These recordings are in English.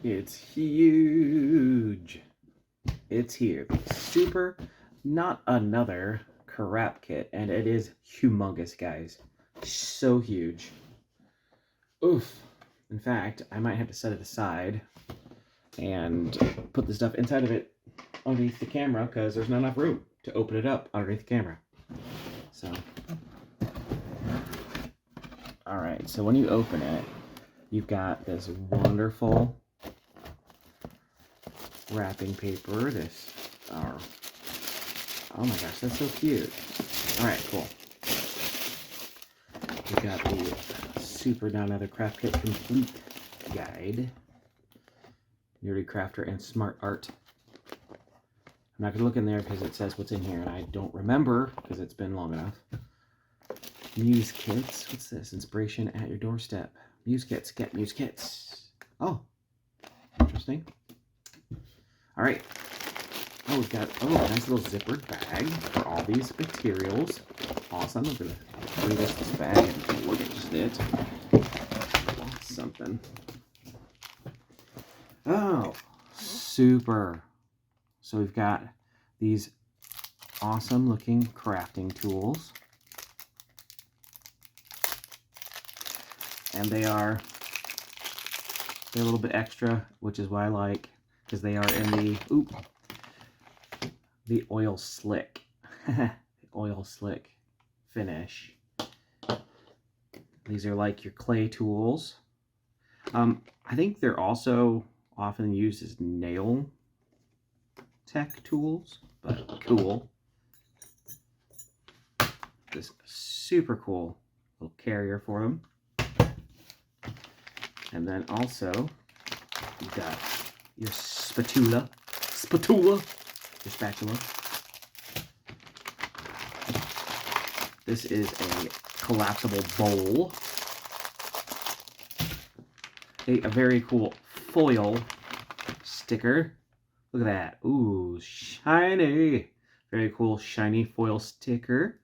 It's huge. It's here. Super, not another crap kit, and it is humongous, guys. So huge. Oof. In fact, I might have to set it aside and put the stuff inside of it underneath the camera because there's not enough room to open it up underneath the camera. So, all right. So when you open it, you've got this wonderful wrapping paper. Oh my gosh, that's so cute. All right, cool. We got the Super Down Another Craft Kit Complete Guide, Nerdecrafter and Smart Art. I'm not gonna look in there because it says what's in here, and I don't remember because it's been long enough. Muse kits. What's this? Inspiration at your doorstep. Muse kits. Get Muse kits. Oh, interesting. All right. Oh, we've got a nice little zippered bag for all these materials. Awesome. I'm gonna bring this bag and look at it. Something. Oh, super. So we've got these awesome looking crafting tools. And they're a little bit extra, which is why I like, because they are in the oil slick, the oil slick finish. These are like your clay tools. I think they're also often used as nail tech tools, but cool. This super cool little carrier for them. And then also, you've got your spatula, your spatula. This is a collapsible bowl. A very cool foil sticker. Look at that. Ooh, shiny. Very cool, shiny foil sticker.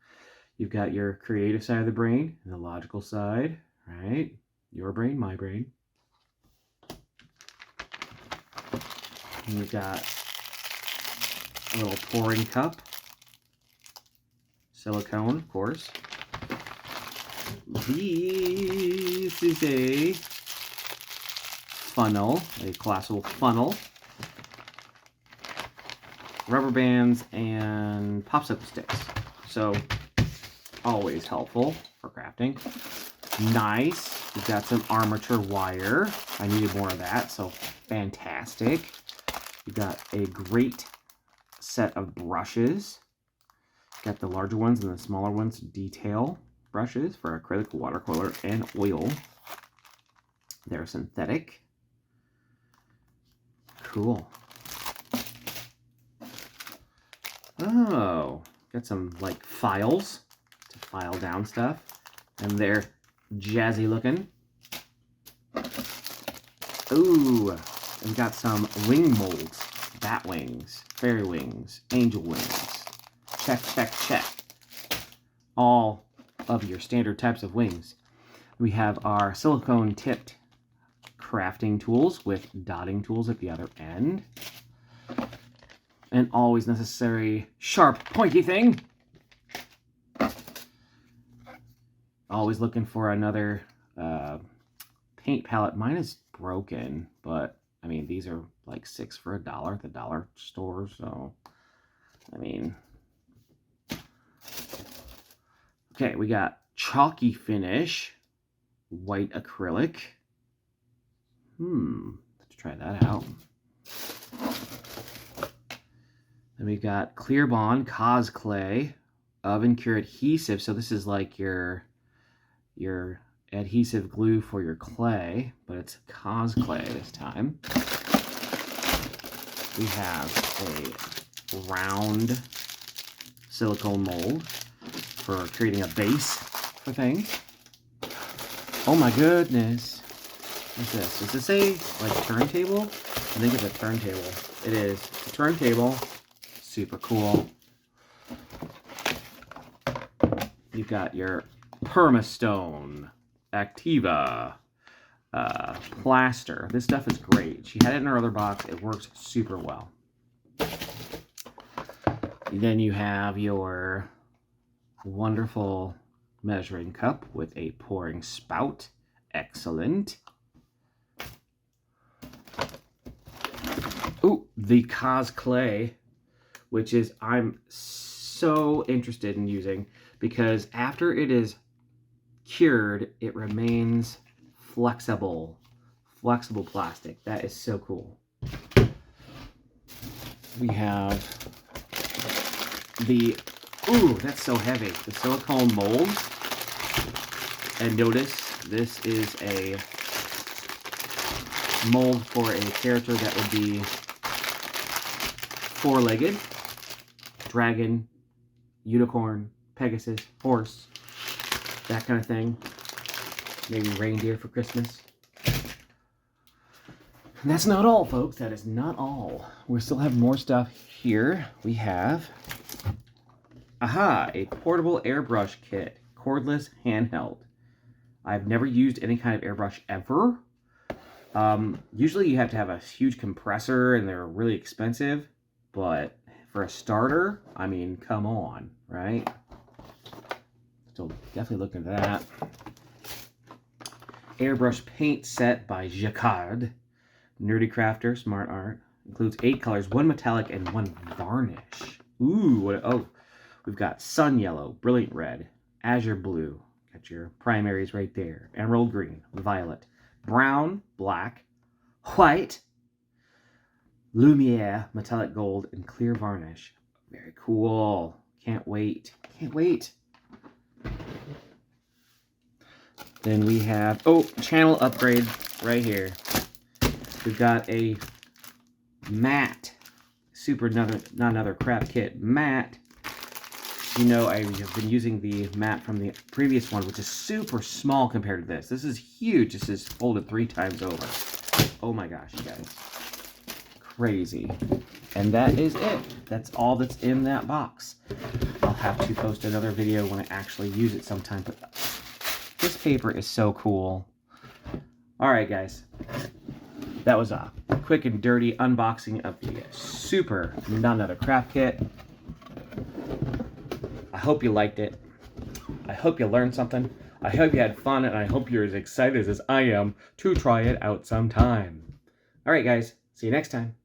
You've got your creative side of the brain and the logical side, right? Your brain, my brain. And you've got a little pouring cup. Silicone, of course. This is a funnel, a collapsible funnel. Rubber bands and popsicle sticks. So, always helpful for crafting. Nice. We've got some armature wire. I needed more of that, so fantastic. You've got a great set of brushes. Got the larger ones and the smaller ones, detail brushes for acrylic, watercolor, and oil. They're synthetic. Cool. Oh, got some like files to file down stuff, and they're jazzy looking. Ooh, and got some wing molds, bat wings, fairy wings, angel wings. Check, check, check. All of your standard types of wings. We have our silicone tipped crafting tools with dotting tools at the other end. An always necessary sharp, pointy thing. Always looking for another paint palette. Mine is broken, but I mean, these are like $6 for $1 at the dollar store, so I mean, okay, we got chalky finish, white acrylic. Let's try that out. Then we've got Clear Bond, Cos Clay, Oven Cure Adhesive. So this is like your adhesive glue for your clay, but it's Cos Clay this time. We have a round silicone mold for creating a base for things. Oh my goodness. What's this? Does it say like turntable? I think it's a turntable. It is. It's a turntable. Super cool. You've got your Permastone Activa plaster. This stuff is great. She had it in her other box. It works super well. Then you have your wonderful measuring cup with a pouring spout. Excellent. Ooh, the Cos Clay, which is I'm so interested in using because after it is cured, it remains flexible plastic. That is so cool. We have the, ooh, that's so heavy, the Silicone Molds. And notice this is a mold for a character that would be four-legged: dragon, unicorn, Pegasus, horse, that kind of thing. Maybe reindeer for Christmas. And that's not all, folks. That is not all. We still have more stuff here. We have, a portable airbrush kit, cordless, handheld. I've never used any kind of airbrush ever. Usually you have to have a huge compressor and they're really expensive, but for a starter, I mean, come on, right? Still definitely looking at that. Airbrush paint set by Jacquard. Nerdecrafter, Smart Art. Includes 8 colors, 1 metallic and 1 varnish. Ooh, we've got sun yellow, brilliant red, azure blue. Got your primaries right there. Emerald green, violet, brown, black, white, lumiere, metallic gold, and clear varnish. Very cool. Can't wait. Can't wait. Then we have, channel upgrade right here. We've got a matte, not another crap kit, matte. You know, I have been using the matte from the previous one, which is super small compared to this. This is huge. This is folded 3 times over. Oh my gosh, you guys. Crazy. And that is it. That's all that's in that box. I'll have to post another video when I actually use it sometime, but this paper is so cool. All right, guys. That was a quick and dirty unboxing of the super Not Another Craft Kit. I hope you liked it. I hope you learned something. I hope you had fun, and I hope you're as excited as I am to try it out sometime. All right, guys. See you next time.